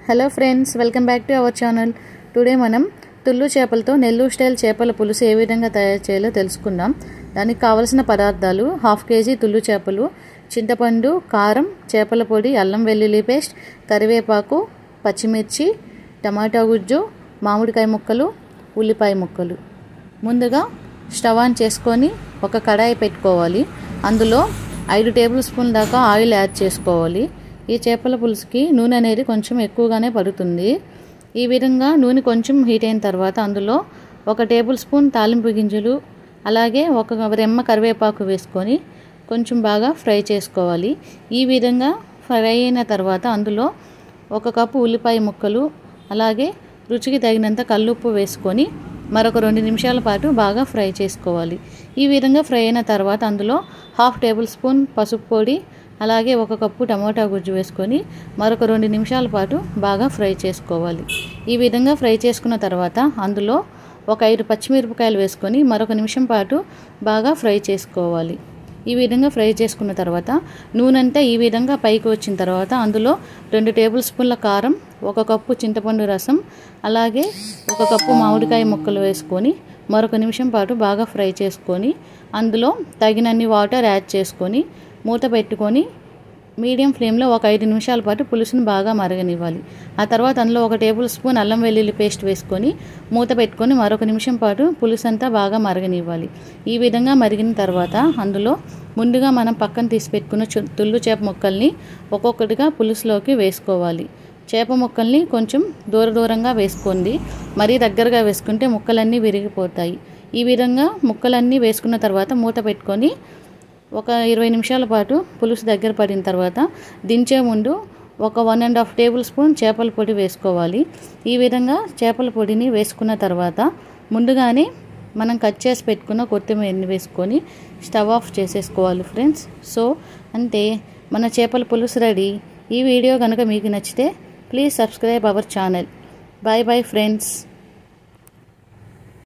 Hello friends, welcome back to our channel. Today మనం తుల్లు చేపలతో Nellore style చేపల పులుసు ఏ విధంగా తయారు చేయాలో తెలుసుకుందాం. దానికి కావలసిన పదార్థాలు: 1/2 kg తుల్లు చేపలు, చింతపండు, కారం, చేపల పొడి, అల్లం వెల్లుల్లి పేస్ట్, కరివేపాకు, పచ్చిమిర్చి, టమాటా గుజ్జు, మామిడికాయ ముక్కలు, ఉల్లిపాయ ముక్కలు. ముందుగా స్టవ్ ఆన్ చేసుకొని ఒక కడాయి పెట్టుకోవాలి. అందులో 5 టేబుల్ స్పూన్ల దాకా ఆయిల్ యాడ్ చేసుకోవాలి. ఈ చేపల పులుసుకి నూనె అనేది కొంచెం ఎక్కువగానే పడుతుంది. ఈ విధంగా నూనె కొంచెం హీట్ అయిన తర్వాత అందులో 1 టేబుల్ స్పూన్ తాలింపు గింజలు, అలాగే 1 రెమ్మ కరివేపాకు వేసుకొని కొంచెం బాగా ఫ్రై చేసుకోవాలి. ఈ విధంగా ఫ్రై అయిన తర్వాత అందులో 1 కప్పు ఉల్లిపాయ ముక్కలు, అలాగే రుచికి తగినంత కల్లుప్పు వేసుకొని మరొక 2 నిమిషాల పాటు బాగా ఫ్రై చేసుకోవాలి. ఈ విధంగా ఫ్రై అయిన తర్వాత అందులో 1/2 టేబుల్ స్పూన్ పసుపు పొడి, అలాగే 1 కప్పు టమాటా గుజ్జు వేసుకొని మరొక 2 నిమిషాల పాటు బాగా ఫ్రై చేసుకోవాలి. ఈ విధంగా ఫ్రై చేసుకున్న తర్వాత అందులో 5 పచ్చిమిరపకాయలు వేసుకొని మరొక నిమిషం పాటు బాగా ఫ్రై చేసుకోవాలి. ఈ విధంగా ఫ్రై చేసుకున్న తర్వాత నూనె అంతా ఈ విధంగా పైకి వచ్చిన తర్వాత అందులో 2 టేబుల్ స్పూన్ల కారం, 1 కప్పు చింతపండు రసం, అలాగే 1 కప్పు మామిడికాయ ముక్కలు వేసుకొని మరొక నిమిషం పాటు బాగా ఫ్రై చేసుకొని అందులో తగినన్ని వాటర్ యాడ్ చేసుకొని మూత పెట్టుకొని మీడియం ఫ్లేమ్లో 5 నిమిషాల పాటు పులుసును బాగా మరగనివ్వాలి. ఆ తర్వాత అందులో 1 టేబుల్ స్పూన్ అల్లం వెల్లుల్లి పేస్ట్ వేసుకొని మూత పెట్టుకొని మరొక నిమిషం పాటు పులుసు అంతా బాగా మరగనివ్వాలి. ఈ విధంగా మరిగిన తర్వాత అందులో ముందుగా మనం పక్కన తీసి పెట్టుకున్న తుల్లు చేప ముక్కల్ని ఒక్కొక్కటిగా పులుసులోకి వేసుకోవాలి. చేప ముక్కల్ని కొంచెం దూరంగా వేసుకోండి. మరీ దగ్గరగా వేసుకుంటే ముక్కలన్నీ విరిగిపోతాయి. ఈ విధంగా ముక్కలన్నీ వేసుకున్న తర్వాత మూత పెట్టుకొని 20 నిమిషాల పాటు పులుసు దగ్గర పడిన తర్వాత దించే ముందు 1.5 టేబుల్ స్పూన్ చేపల పొడి వేసుకోవాలి. ఈ విధంగా చేపల పొడిని వేసుకున్న తర్వాత ముందుగానే మనం కట్ చేసి పెట్టుకున్న కొత్తిమీరని వేసుకొని స్టవ్ ఆఫ్ చేసేసుకోవాలి ఫ్రెండ్స్. సో అంతే, మన చేపల పులుసు రెడీ. ఈ వీడియో కనుక మీకు నచ్చితే please subscribe our channel. Bye bye friends.